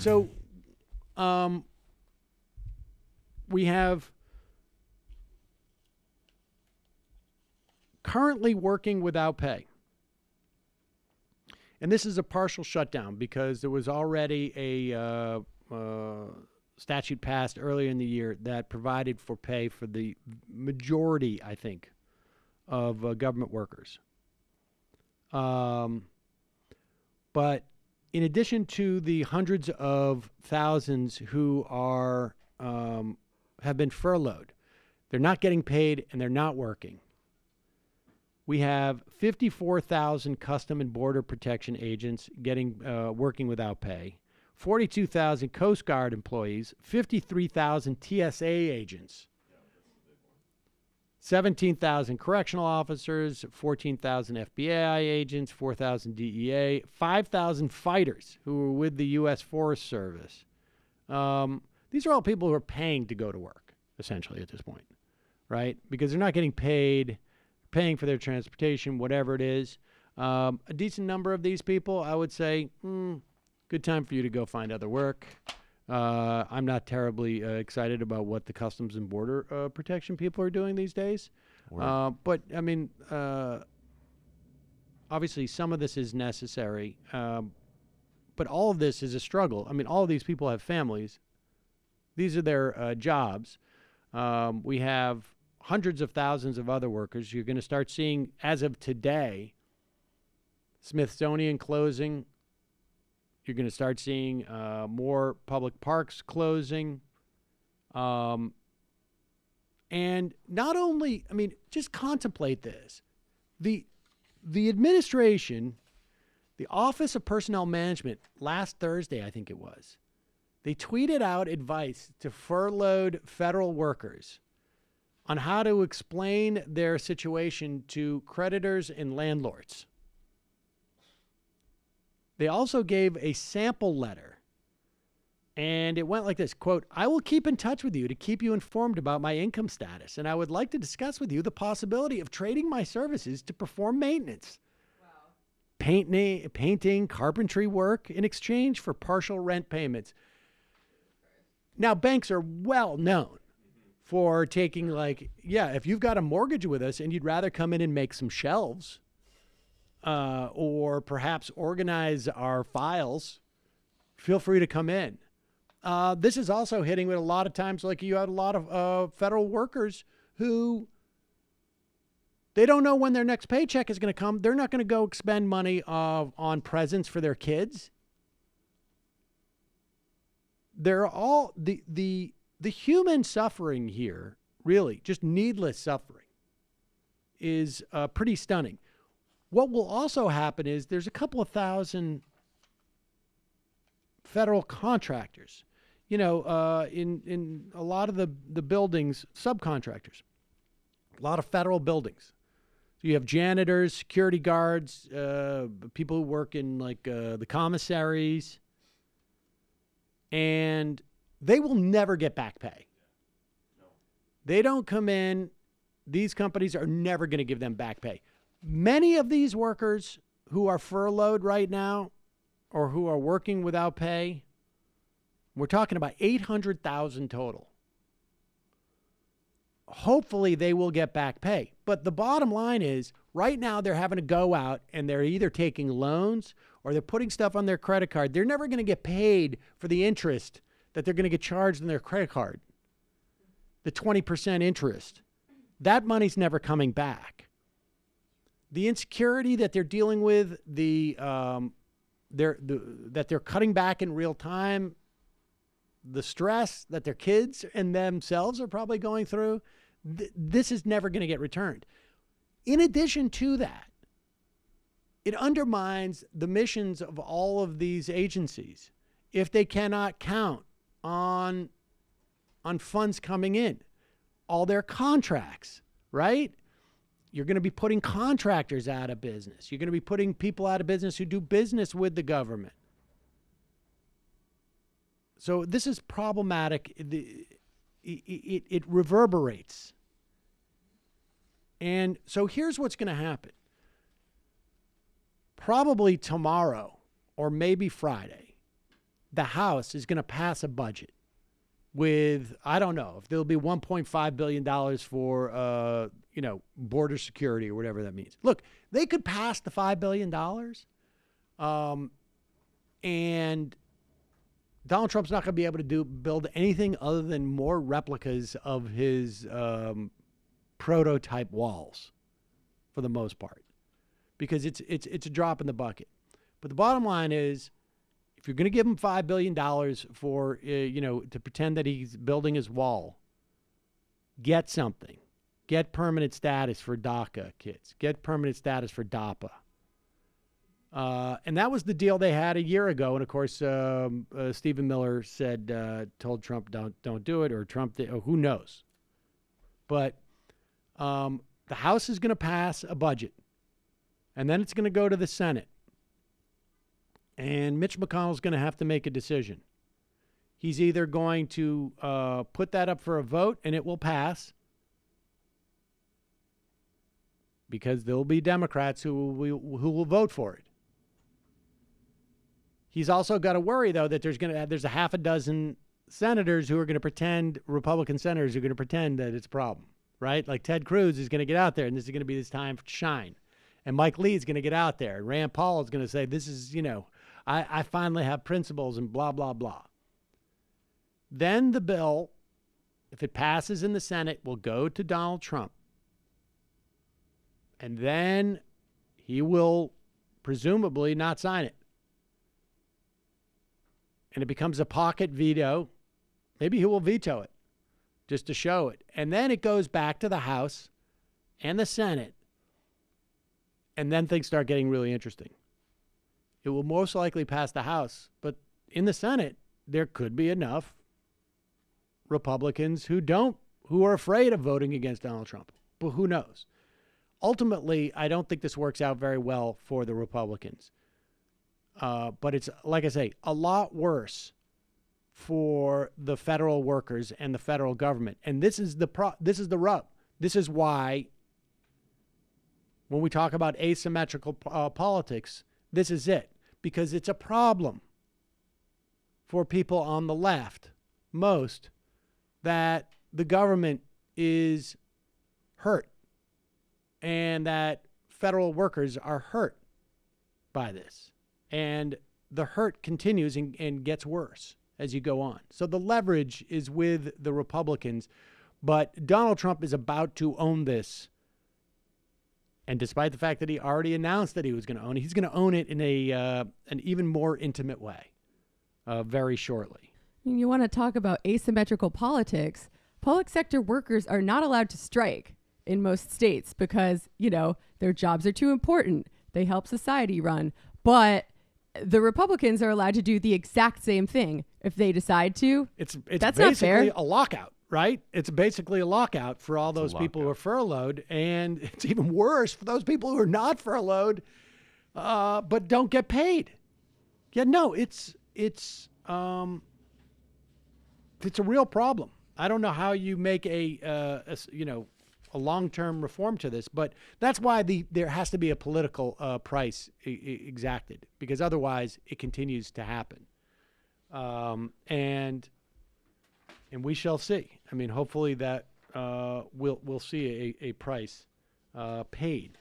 So we have currently working without pay. And this is a partial shutdown because there was already a statute passed earlier in the year that provided for pay for the majority, I think, of government workers. But in addition to the hundreds of thousands who are have been furloughed, they're not getting paid and they're not working. We have 54,000 Custom and Border Protection agents working without pay, 42,000 Coast Guard employees, 53,000 TSA agents, 17,000 correctional officers, 14,000 FBI agents, 4,000 DEA, 5,000 fighters who are with the U.S. Forest Service. These are all people who are paying to go to work, essentially, at this point, right? Because they're not getting paid, paying for their transportation, whatever it is. A decent number of these people, I would say, good time for you to go find other work. I'm not terribly excited about what the Customs and Border Protection people are doing these days. But, I mean, obviously some of this is necessary. But all of this is a struggle. I mean, all of these people have families. These are their jobs. We have hundreds of thousands of other workers. You're going to start seeing, as of today, Smithsonian closing. You're going to start seeing more public parks closing. And not only, I mean, just contemplate this. The administration, the Office of Personnel Management, last Thursday, I think it was, they tweeted out advice to furloughed federal workers on how to explain their situation to creditors and landlords. They also gave a sample letter, and it went like this, quote, "I will keep in touch with you to keep you informed about my income status, and I would like to discuss with you the possibility of trading my services to perform maintenance. Wow. Painting, carpentry work in exchange for partial rent payments." Now, banks are well known for taking, like, yeah, if you've got a mortgage with us and you'd rather come in and make some shelves or perhaps organize our files, feel free to come in. This is also hitting with a lot of times, like you had a lot of federal workers who they don't know when their next paycheck is going to come. They're not going to go expend money on presents for their kids. They're all the human suffering here, really, just needless suffering, is pretty stunning. What will also happen is there's a couple of thousand federal contractors, in a lot of the buildings, subcontractors, a lot of federal buildings. So you have janitors, security guards, people who work in the commissaries, and they will never get back pay. No. They don't come in. These companies are never going to give them back pay. Many of these workers who are furloughed right now or who are working without pay, we're talking about 800,000 total. Hopefully they will get back pay. But the bottom line is, right now they're having to go out and they're either taking loans or they're putting stuff on their credit card. They're never going to get paid for the interest that they're going to get charged on their credit card. The 20% interest. That money's never coming back. The insecurity that they're dealing with, that they're cutting back in real time, the stress that their kids and themselves are probably going through, this is never going to get returned. In addition to that, it undermines the missions of all of these agencies if they cannot count on funds coming in. All their contracts, right? You're going to be putting contractors out of business. You're going to be putting people out of business who do business with the government. So this is problematic. It reverberates. And so here's what's going to happen. Probably tomorrow or maybe Friday, the House is going to pass a budget with, I don't know, if there'll be $1.5 billion for, border security or whatever that means. Look, they could pass the $5 billion. And Donald Trump's not going to be able to build anything other than more replicas of his prototype walls for the most part, because it's a drop in the bucket. But the bottom line is, if you're going to give him $5 billion for, to pretend that he's building his wall, get something. Get permanent status for DACA kids. Get permanent status for DAPA. And that was the deal they had a year ago. And, of course, Stephen Miller told Trump, don't do it, or Trump did, or who knows. But the House is going to pass a budget, and then it's going to go to the Senate. And Mitch McConnell's going to have to make a decision. He's either going to put that up for a vote, and it will pass, because there will be Democrats who will vote for it. He's also got to worry, though, that there's a half a dozen senators who are going to pretend, Republican senators who are going to pretend that it's a problem, right? Like Ted Cruz is going to get out there, and this is going to be his time to shine. And Mike Lee is going to get out there, and Rand Paul is going to say, this is, I finally have principles and blah, blah, blah. Then the bill, if it passes in the Senate, will go to Donald Trump. And then he will presumably not sign it. And it becomes a pocket veto. Maybe he will veto it just to show it. And then it goes back to the House and the Senate. And then things start getting really interesting. It will most likely pass the House. But in the Senate, there could be enough Republicans who are afraid of voting against Donald Trump. But who knows? Ultimately, I don't think this works out very well for the Republicans. But it's, like I say, a lot worse for the federal workers and the federal government. And this is the rub. This is why, when we talk about asymmetrical politics, this is it. Because it's a problem for people on the left, most, that the government is hurt and that federal workers are hurt by this. And the hurt continues and gets worse as you go on. So the leverage is with the Republicans, but Donald Trump is about to own this. And despite the fact that he already announced that he was going to own it, he's going to own it in an even more intimate way very shortly. You want to talk about asymmetrical politics? Public sector workers are not allowed to strike in most states because, their jobs are too important. They help society run. But the Republicans are allowed to do the exact same thing if they decide to. It's That's basically not fair. a lockout, right? It's basically a lockout for all those people who are furloughed. And it's even worse for those people who are not furloughed but don't get paid. Yeah, no, it's a real problem. I don't know how you make a long-term reform to this, but that's why there has to be a political price exacted, because otherwise it continues to happen. And we shall see. I mean, hopefully that we'll see a price paid